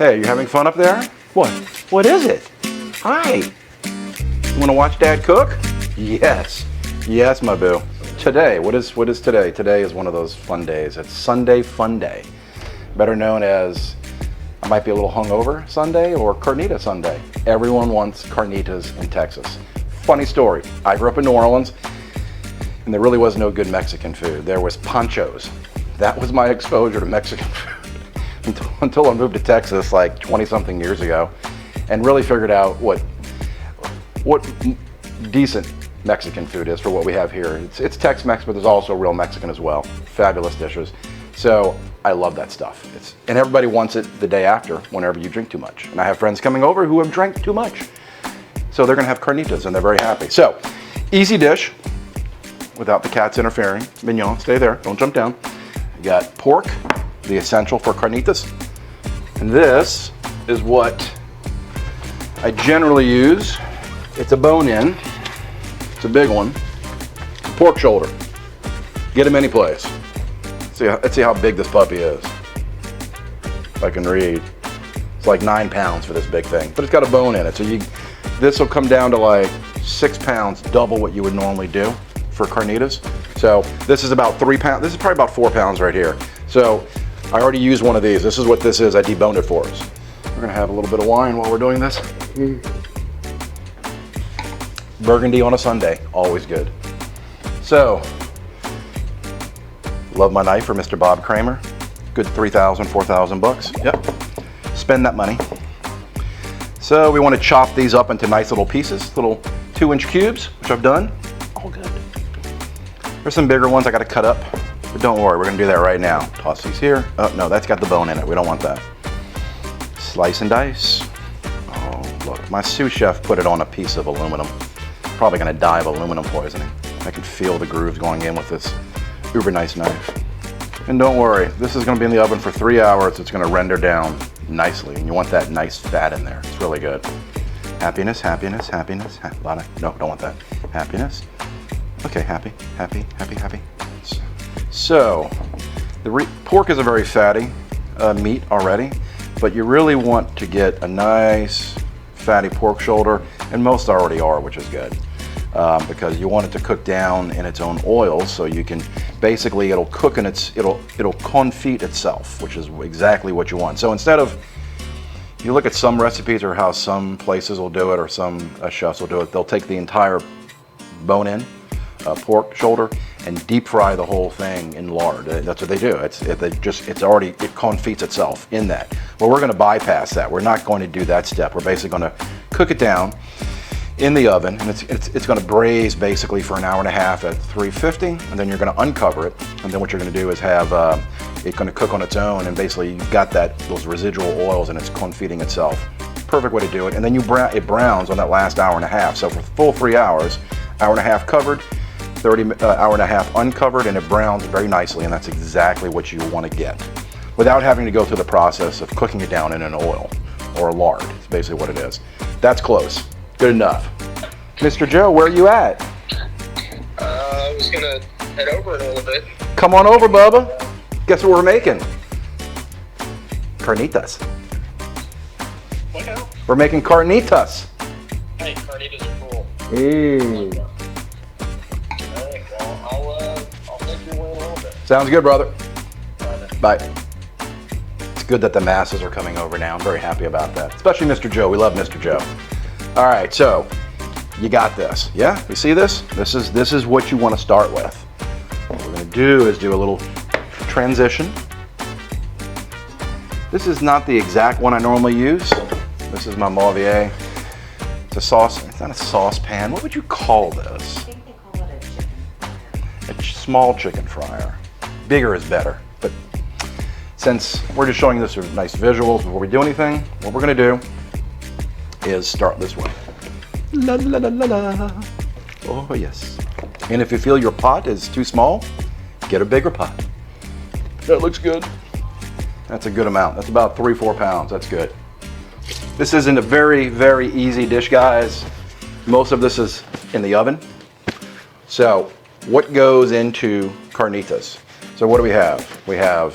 Hey, you having fun up there? What? What is it? Hi. You want to watch Dad cook? Yes. Yes, my boo. Today, what is today? Today is one of those fun days. It's Sunday Fun Day, better known as I might be a little hungover Sunday or Carnita Sunday. Everyone wants carnitas in Texas. Funny story. I grew up in New Orleans, and there really was no good Mexican food. There was panchos. That was my exposure to Mexican food until I moved to Texas like 20-something years ago, and really figured out what decent Mexican food is for what we have here. It's Tex-Mex, but there's also real Mexican as well. Fabulous dishes. So I love that stuff. And everybody wants it the day after, whenever you drink too much. And I have friends coming over who have drank too much. So they're gonna have carnitas and they're very happy. So, easy dish without the cats interfering. Mignon, stay there, don't jump down. You got pork, the essential for carnitas. And this is what I generally use. It's a bone-in. It's a big one. Pork shoulder. Get them any place. Let's see how big this puppy is. If I can read. It's like 9 pounds for this big thing, but it's got a bone in it. So this will come down to like 6 pounds, double what you would normally do for carnitas. So this is about 3 pounds. This is probably about 4 pounds right here. So I already used one of these. This is what this is. I deboned it for us. We're gonna have a little bit of wine while we're doing this. Burgundy on a Sunday, always good. So, love my knife for Mr. Bob Kramer. Good 3,000, 4,000 bucks. Yep, spend that money. So we want to chop these up into nice little pieces, little 2-inch cubes, which I've done. All good. There's some bigger ones I got to cut up, but don't worry, we're gonna do that right now. Toss these here. Oh no, that's got the bone in it. We don't want that. Slice and dice. Oh look, my sous chef put it on a piece of aluminum. Probably gonna die of aluminum poisoning. I can feel the grooves going in with this uber nice knife. And don't worry, this is gonna be in the oven for 3 hours. It's gonna render down nicely, and you want that nice fat in there. It's really good. Happiness, happiness, happiness. No, don't want that. Happiness. Okay, happy, happy, happy, happy. So, the pork is a very fatty meat already, but you really want to get a nice fatty pork shoulder, and most already are, which is good. Because you want it to cook down in its own oil, so you can basically it'll cook in it'll confit itself, which is exactly what you want. So instead of, if you look at some recipes or how some places will do it, or some chefs will do it, they'll take the entire bone-in pork shoulder and deep fry the whole thing in lard. That's what they do. It confits itself in that. Well, we're going to bypass that. We're not going to do that step. We're basically going to cook it down in the oven, and it's going to braise basically for 1.5 hours at 350, and then you're going to uncover it, and then what you're going to do is have it's going to cook on its own, and basically you've got those residual oils, and it's confiting itself. Perfect way to do it. And then it browns on that last 1.5 hours. So for full 3 hours, 1.5 hours covered, 1.5 hours uncovered, and it browns very nicely, and that's exactly what you want to get without having to go through the process of cooking it down in an oil or a lard. It's basically what it is. That's close. Good enough. Mr. Joe, where are you at? I was gonna head over in a little bit. Come on over, Bubba. Guess what we're making? Carnitas. What now? We're making carnitas. Hey, carnitas are cool. Hey. Alright, well, I'll take your way in a little bit. Sounds good, brother. Bye. Bye. It's good that the masses are coming over now. I'm very happy about that. Especially Mr. Joe. We love Mr. Joe. All right, so you got this. Yeah, you see this? This is what you want to start with. What we're going to do is do a little transition. This is not the exact one I normally use. This is my Mauvier. It's a sauce. It's not a saucepan. What would you call this? I think they call it a chicken fryer. A small chicken fryer. Bigger is better. But since we're just showing this with nice visuals before we do anything, what we're going to do is start this way. La la la la la. Oh yes. And if you feel your pot is too small, get a bigger pot. That looks good. That's a good amount. That's about 3-4 pounds. That's good. This isn't a very, very easy dish, guys. Most of this is in the oven. So what goes into carnitas? So what do we have? We have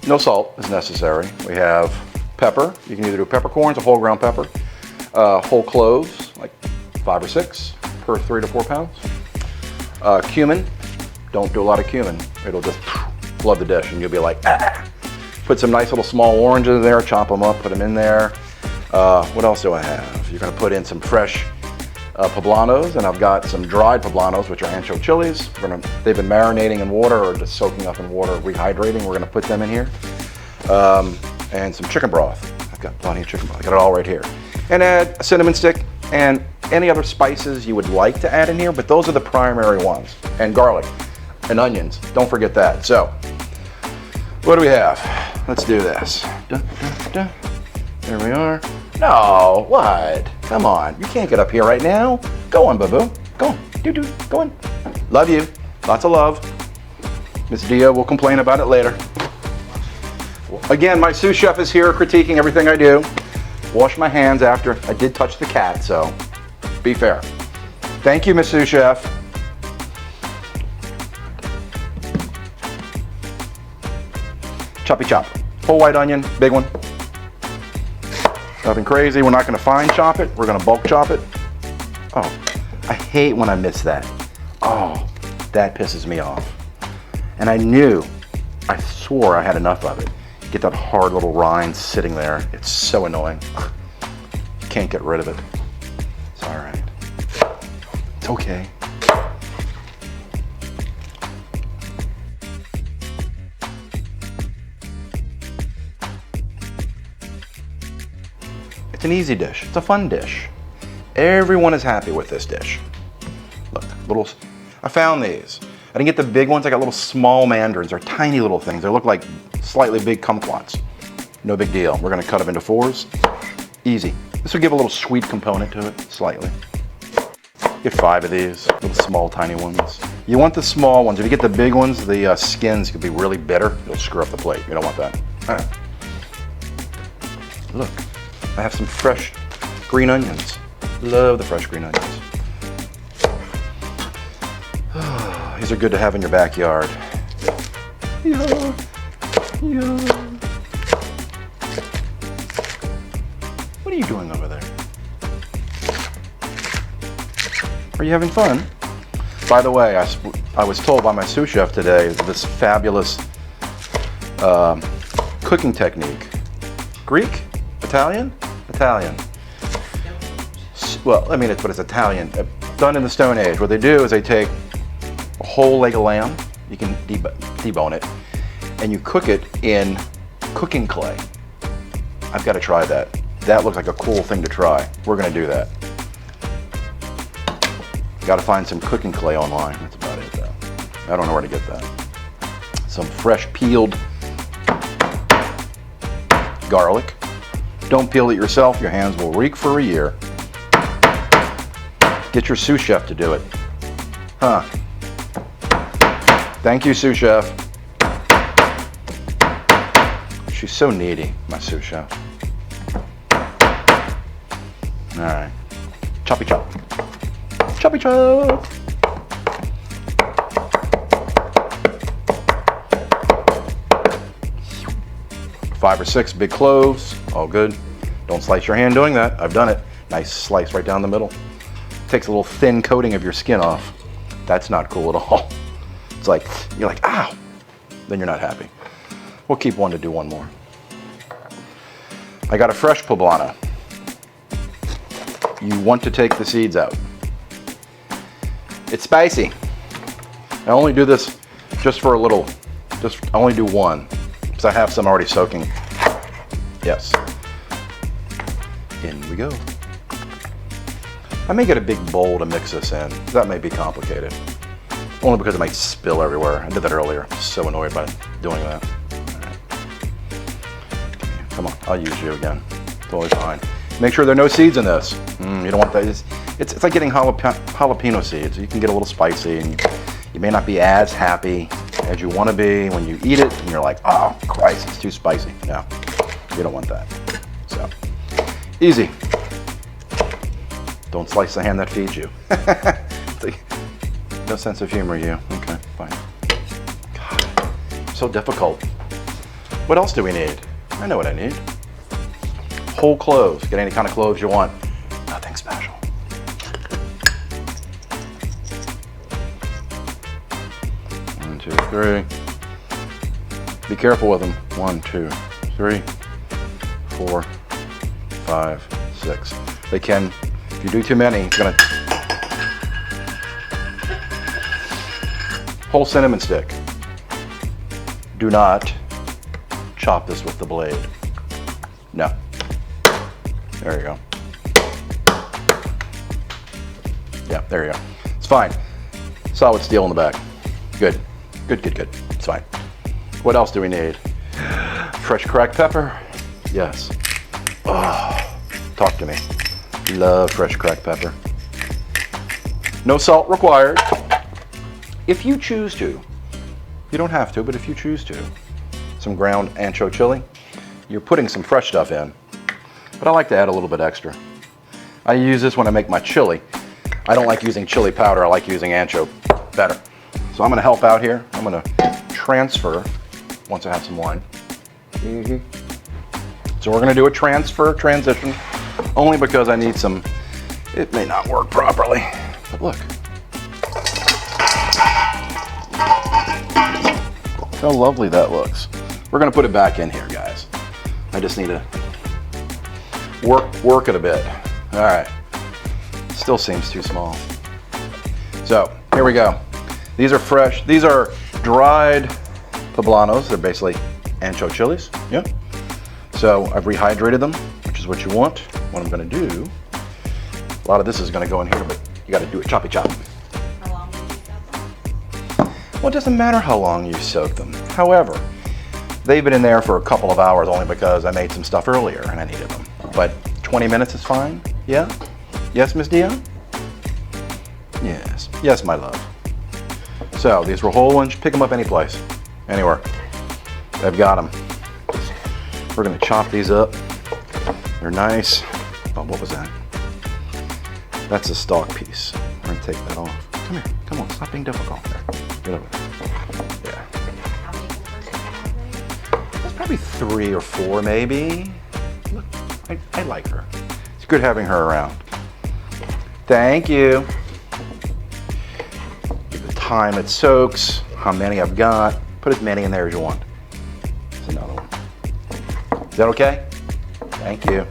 no salt is necessary. We have pepper. You can either do peppercorns or whole ground pepper. Whole cloves, like 5 or 6 per 3 to 4 pounds. Cumin. Don't do a lot of cumin. It'll just flood the dish and you'll be like, ah. Put some nice little small oranges in there, chop them up, put them in there. What else do I have? You're gonna put in some fresh poblanos, and I've got some dried poblanos, which are ancho chilies. They've been marinating in water or just soaking up in water, rehydrating. We're gonna put them in here. And some chicken broth. I've got plenty of chicken broth. I got it all right here. And add a cinnamon stick and any other spices you would like to add in here, but those are the primary ones. And garlic and onions, don't forget that. So, what do we have? Let's do this. There we are. No, what? Come on, you can't get up here right now. Go on, boo-boo. Go on, go on. Love you, lots of love. Miss Dia will complain about it later. Again, my sous chef is here critiquing everything I do. Wash my hands after. I did touch the cat, so be fair. Thank you, Miss Sous Chef. Choppy chop. Whole white onion, big one. Nothing crazy. We're not going to fine chop it. We're going to bulk chop it. Oh, I hate when I miss that. Oh, that pisses me off. And I swore I had enough of it. Get that hard little rind sitting there. It's so annoying. You can't get rid of it. It's all right. It's okay. It's an easy dish. It's a fun dish. Everyone is happy with this dish. Look, I found these. I didn't get the big ones. I got little small mandarins. They're tiny little things. They look like slightly big kumquats. No big deal. We're gonna cut them into 4s. Easy. This will give a little sweet component to it, slightly. Get 5 of these, little small tiny ones. You want the small ones. If you get the big ones, the skins could be really bitter. It'll screw up the plate. You don't want that. All right. Look, I have some fresh green onions. Love the fresh green onions. These are good to have in your backyard. Yeah. What are you doing over there? Are you having fun? By the way, I was told by my sous chef today this fabulous cooking technique. Greek? Italian? Italian. Well, I mean, it's Italian. Done in the Stone Age. What they do is they take a whole leg of lamb, you can debone it, and you cook it in cooking clay. I've got to try that. That looks like a cool thing to try. We're going to do that. Got to find some cooking clay online. That's about it, though. I don't know where to get that. Some fresh peeled garlic. Don't peel it yourself. Your hands will reek for a year. Get your sous chef to do it. Huh. Thank you, sous chef. She's so needy, my sous chef. All right. Choppy chop. Choppy chop. Five or 6 big cloves, all good. Don't slice your hand doing that. I've done it. Nice slice right down the middle. Takes a little thin coating of your skin off. That's not cool at all. It's like, you're like, ow. Then you're not happy. We'll keep one to do one more. I got a fresh poblano. You want to take the seeds out. It's spicy. I only do this just for a little, I only do one, because I have some already soaking. Yes. In we go. I may get a big bowl to mix this in. That may be complicated. Only because it might spill everywhere. I did that earlier. I'm so annoyed by doing that. Right. Come on, I'll use you again. Totally fine. Make sure there are no seeds in this. You don't want that. It's like getting jalapeno seeds. You can get a little spicy, and you may not be as happy as you want to be when you eat it, and you're like, oh, Christ, it's too spicy. No, you don't want that. So, easy. Don't slice the hand that feeds you. No sense of humor, you. Okay, fine. God, so difficult. What else do we need? I know what I need. Whole cloves. Get any kind of cloves you want. Nothing special. One, two, three. Be careful with them. 1, 2, 3, 4, 5, 6. They can, if you do too many, it's gonna. Whole cinnamon stick. Do not chop this with the blade. No. There you go. Yeah, there you go. It's fine. Solid steel in the back. Good. Good, good, good. It's fine. What else do we need? Fresh cracked pepper. Yes. Oh, talk to me. Love fresh cracked pepper. No salt required. If you choose to, you don't have to, but if you choose to, some ground ancho chili, you're putting some fresh stuff in, but I like to add a little bit extra. I use this when I make my chili. I don't like using chili powder, I like using ancho better. So I'm gonna help out here. I'm gonna transfer, once I have some wine. So we're gonna do a transition, only because I need some, it may not work properly, but look. How lovely that looks. We're gonna put it back in here, guys. I just need to work it a bit. All right, still seems too small. So here we go. These are fresh, these are dried poblanos. They're basically ancho chilies, yeah. So I've rehydrated them, which is what you want. What I'm gonna do, a lot of this is gonna go in here, but you gotta do it choppy chop. How long will you soak them? Well, it doesn't matter how long you soak them. However, they've been in there for a couple of hours only because I made some stuff earlier and I needed them. But 20 minutes is fine, yeah? Yes, Miss Dion? Yes, yes, my love. So these were whole ones, pick them up any place, anywhere. I've got them. We're gonna chop these up. They're nice. Oh, what was that? That's a stalk piece. We're gonna take that off. Come here, come on, stop being difficult there. Get over there. Yeah. How many peppers do you have there? That's probably 3 or 4 maybe. Look, I like her. It's good having her around. Thank you. Give the time it soaks, how many I've got. Put as many in there as you want. There's another one. Is that okay? Thank you.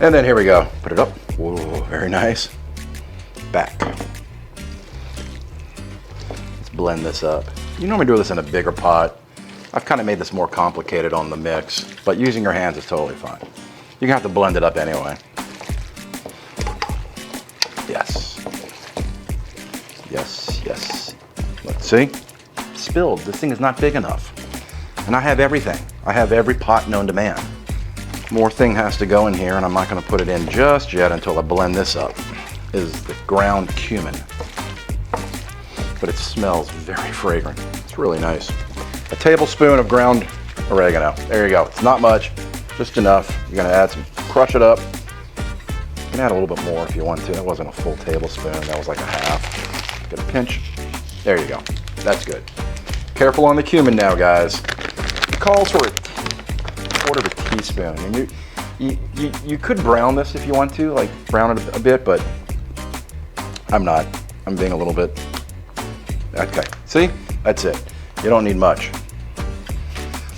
And then here we go. Put it up. Whoa, very nice. Back. Let's blend this up. You normally do this in a bigger pot. I've kind of made this more complicated on the mix, but using your hands is totally fine. You're gonna have to blend it up anyway. Yes. Yes, yes. Let's see. Spilled. This thing is not big enough. And I have everything. I have every pot known to man. More thing has to go in here, and I'm not gonna put it in just yet until I blend this up, is the ground cumin. But it smells very fragrant. It's really nice. A tablespoon of ground oregano. There you go. It's not much, just enough. You're gonna add some, crush it up. You can add a little bit more if you want to. That wasn't a full tablespoon, that was like a half. Get a pinch. There you go. That's good. Careful on the cumin now, guys. It calls for a quarter of a teaspoon. And you could brown this if you want to, like brown it a bit, but I'm not. I'm being a little bit. Okay, see? That's it. You don't need much.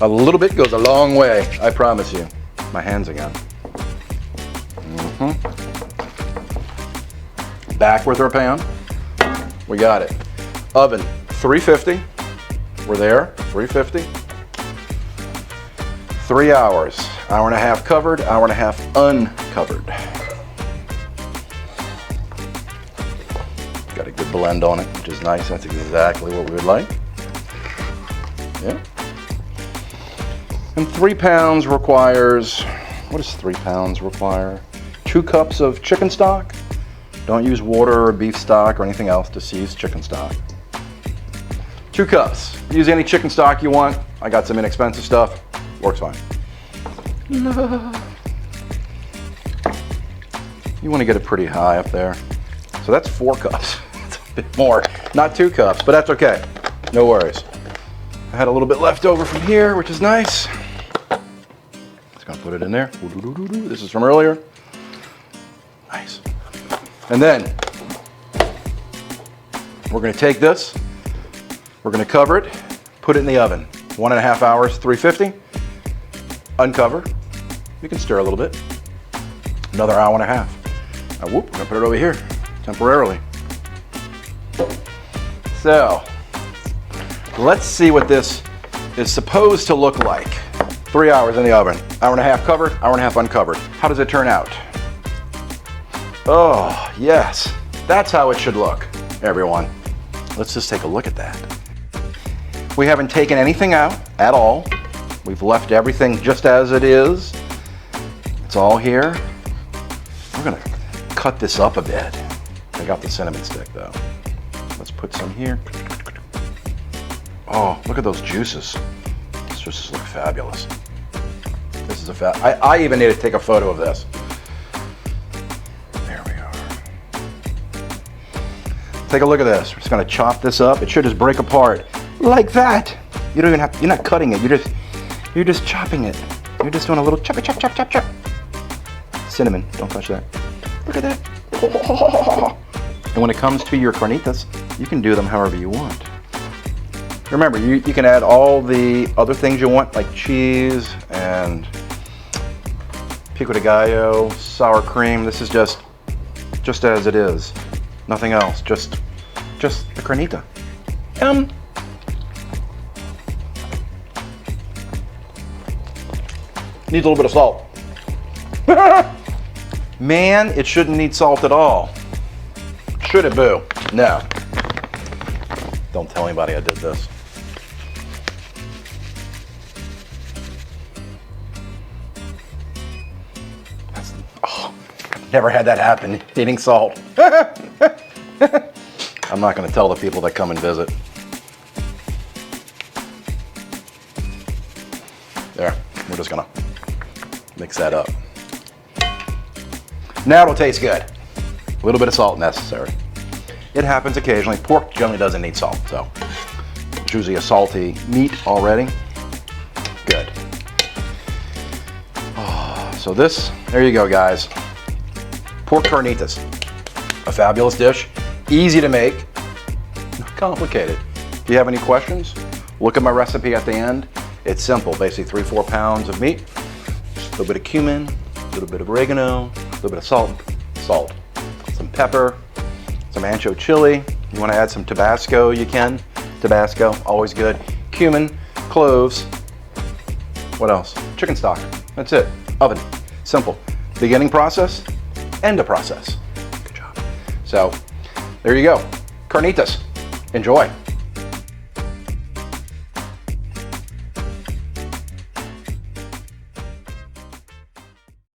A little bit goes a long way, I promise you. My hands again. Back with our pan. We got it. Oven, 350. We're there, 350. 3 hours. Hour and a half covered, hour and a half uncovered. Got a good blend on it, which is nice. That's exactly what we would like. Yeah. And 3 pounds requires, what does 3 pounds require? 2 cups of chicken stock. Don't use water or beef stock or anything else, just use chicken stock. 2 cups. Use any chicken stock you want. I got some inexpensive stuff. Works fine. You want to get it pretty high up there. So that's 4 cups. It's a bit more. Not 2 cups, but that's okay. No worries. I had a little bit left over from here, which is nice. Just gonna put it in there. This is from earlier. Nice. And then we're gonna take this, we're gonna cover it, put it in the oven. 1.5 hours, 350. Uncover. You can stir a little bit. Another hour and a half. Now, whoop, we're gonna put it over here temporarily. So, let's see what this is supposed to look like. 3 hours in the oven, hour and a half covered, hour and a half uncovered. How does it turn out? Oh, yes, that's how it should look, everyone. Let's just take a look at that. We haven't taken anything out at all. We've left everything just as it is. It's all here. We're gonna cut this up a bit. I got the cinnamon stick though. Let's put some here. Oh, look at those juices. This just looks fabulous. This is I even need to take a photo of this. There we are. Take a look at this. We're just gonna chop this up. It should just break apart like that. You don't even have, you're not cutting it. You're just chopping it. You're just doing a little chop. Cinnamon, don't touch that. Look at that. And when it comes to your carnitas, you can do them however you want. Remember, you can add all the other things you want, like cheese and pico de gallo, sour cream. This is just as it is. Nothing else, just the carnita. Needs a little bit of salt. Man, it shouldn't need salt at all. Should it, boo? No. Don't tell anybody I did this. Never had that happen, eating salt. I'm not gonna tell the people that come and visit. There, we're just gonna mix that up. Now it'll taste good. A little bit of salt necessary. It happens occasionally. Pork generally doesn't need salt, so it's usually a salty meat already. Good. Oh, so there you go, guys. Pork carnitas. A fabulous dish. Easy to make. Not complicated. If you have any questions, look at my recipe at the end. It's simple, basically 3-4 pounds of meat, just a little bit of cumin, a little bit of oregano, a little bit of salt, some pepper, some ancho chili. You want to add some Tabasco, you can. Tabasco, always good. Cumin, cloves. What else? Chicken stock. That's it. Oven. Simple. Beginning process, end of process. Good job. So, there you go. Carnitas. Enjoy.